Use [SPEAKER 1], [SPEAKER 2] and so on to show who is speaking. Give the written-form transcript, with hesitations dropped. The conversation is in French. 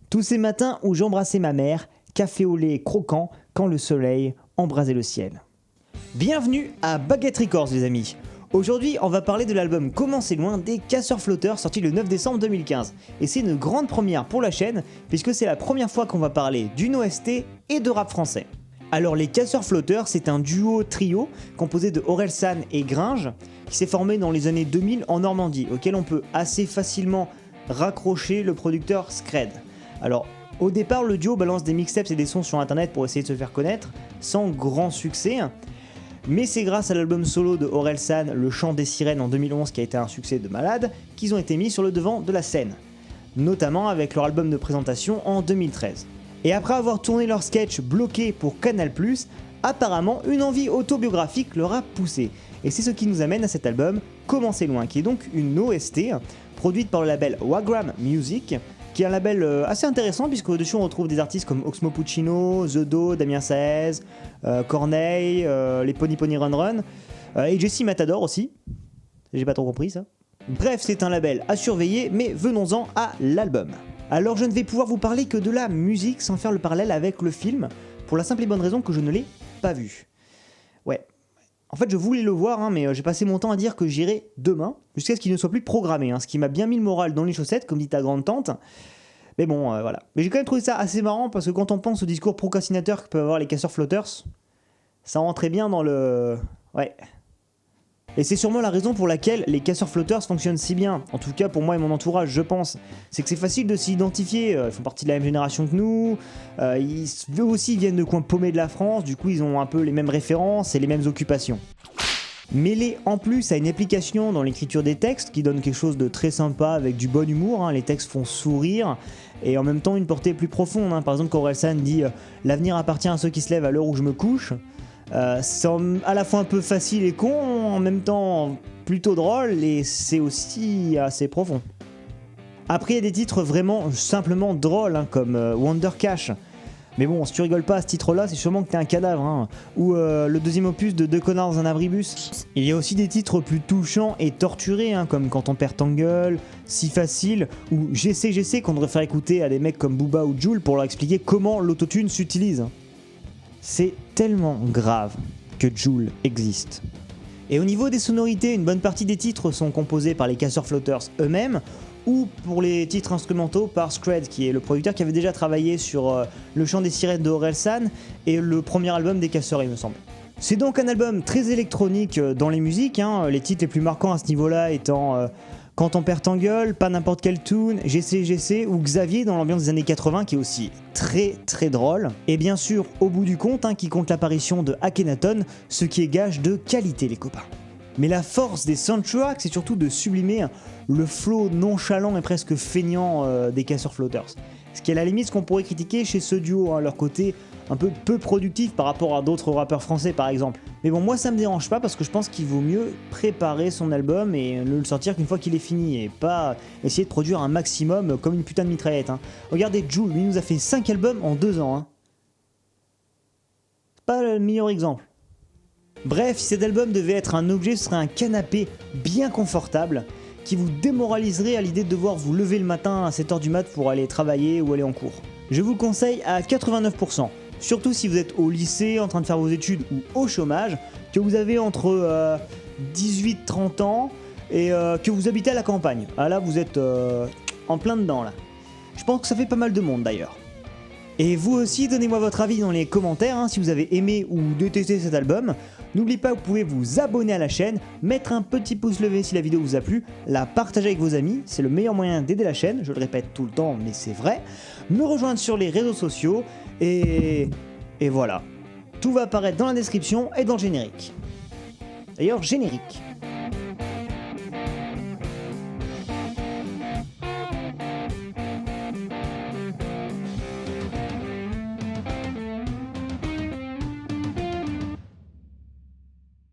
[SPEAKER 1] Tous ces matins où j'embrassais ma mère, café au lait croquant quand le soleil embrasait le ciel. Bienvenue à Baguette Records les amis. Aujourd'hui on va parler de l'album Comment c'est loin des Casseurs Flotteurs sorti le 9 décembre 2015. Et c'est une grande première pour la chaîne puisque c'est la première fois qu'on va parler d'une OST et de rap français. Alors les Casseurs Flotteurs c'est un duo-trio composé de Orelsan et Gringe qui s'est formé dans les années 2000 en Normandie auquel on peut assez facilement raccrocher le producteur Scred. Alors au départ le duo balance des mixtapes et des sons sur internet pour essayer de se faire connaître sans grand succès. Mais c'est grâce à l'album solo de Orelsan, Le Chant des Sirènes en 2011 qui a été un succès de malade, qu'ils ont été mis sur le devant de la scène. Notamment avec leur album de présentation en 2013. Et après avoir tourné leur sketch bloqué pour Canal+, apparemment une envie autobiographique leur a poussé. Et c'est ce qui nous amène à cet album Comment c'est loin, qui est donc une OST produite par le label Wagram Music, qui est un label assez intéressant puisque au-dessus on retrouve des artistes comme Oxmo Puccino, The Do, Damien Saez, Corneille, les Pony Pony Run Run, et Jesse Matador aussi. J'ai pas trop compris ça. Bref, c'est un label à surveiller, mais venons-en à l'album. Alors je ne vais pouvoir vous parler que de la musique sans faire le parallèle avec le film, pour la simple et bonne raison que je ne l'ai pas vu. Ouais. En fait, je voulais le voir, mais j'ai passé mon temps à dire que j'irai demain, jusqu'à ce qu'il ne soit plus programmé, ce qui m'a bien mis le moral dans les chaussettes, comme dit ta grande tante. Mais bon, voilà. Mais j'ai quand même trouvé ça assez marrant, parce que quand on pense au discours procrastinateur que peuvent avoir les Casseurs Flotteurs, ça rentrait bien dans le... Ouais. Et c'est sûrement la raison pour laquelle les Casseurs Flotteurs fonctionnent si bien, en tout cas pour moi et mon entourage, je pense. C'est que c'est facile de s'identifier, ils font partie de la même génération que nous, eux aussi viennent de coins paumés de la France, du coup ils ont un peu les mêmes références et les mêmes occupations. Mêlé en plus à une application dans l'écriture des textes qui donne quelque chose de très sympa avec du bon humour, les textes font sourire et en même temps une portée plus profonde. Par exemple quand Orelsan dit « L'avenir appartient à ceux qui se lèvent à l'heure où je me couche », c'est à la fois un peu facile et con, en même temps plutôt drôle et c'est aussi assez profond. Après il y a des titres vraiment simplement drôles comme Wonder Cash. Mais bon, si tu rigoles pas à ce titre-là, c'est sûrement que t'es un cadavre. Ou le deuxième opus de Deux connards dans un abribus. Il y a aussi des titres plus touchants et torturés, comme Quand on perd ta gueule, Si facile, ou GC qu'on devrait faire écouter à des mecs comme Booba ou Jul pour leur expliquer comment l'autotune s'utilise. C'est tellement grave que Jul existe. Et au niveau des sonorités, une bonne partie des titres sont composés par les Casseurs Flotteurs eux-mêmes, ou pour les titres instrumentaux par Scred, qui est le producteur qui avait déjà travaillé sur Le Chant des Sirènes de Orelsan et le premier album des Casseurs, il me semble. C'est donc un album très électronique dans les musiques, les titres les plus marquants à ce niveau-là étant Quand on perd ta gueule, Pas n'importe quelle tune, GC ou Xavier dans l'ambiance des années 80 qui est aussi très très drôle. Et bien sûr, au bout du compte, qui compte l'apparition de Akhenaton, ce qui est gage de qualité les copains. Mais la force des soundtracks, c'est surtout de sublimer le flow nonchalant et presque feignant des Casseurs Flotteurs. Ce qui est à la limite ce qu'on pourrait critiquer chez ce duo, leur côté un peu productif par rapport à d'autres rappeurs français par exemple. Mais bon, moi ça me dérange pas parce que je pense qu'il vaut mieux préparer son album et ne le sortir qu'une fois qu'il est fini et pas essayer de produire un maximum comme une putain de mitraillette. Regardez Jul, lui nous a fait 5 albums en 2 ans. C'est pas le meilleur exemple. Bref, si cet album devait être un objet, ce serait un canapé bien confortable qui vous démoraliserait à l'idée de devoir vous lever le matin à 7h du mat pour aller travailler ou aller en cours. Je vous le conseille à 89%, surtout si vous êtes au lycée, en train de faire vos études ou au chômage, que vous avez entre 18-30 ans et que vous habitez à la campagne. Là, vous êtes en plein dedans là. Je pense que ça fait pas mal de monde d'ailleurs. Et vous aussi, donnez-moi votre avis dans les commentaires si vous avez aimé ou détesté cet album. N'oubliez pas, vous pouvez vous abonner à la chaîne, mettre un petit pouce levé si la vidéo vous a plu, la partager avec vos amis, c'est le meilleur moyen d'aider la chaîne, je le répète tout le temps mais c'est vrai. Me rejoindre sur les réseaux sociaux et voilà. Tout va apparaître dans la description et dans le générique. D'ailleurs, générique.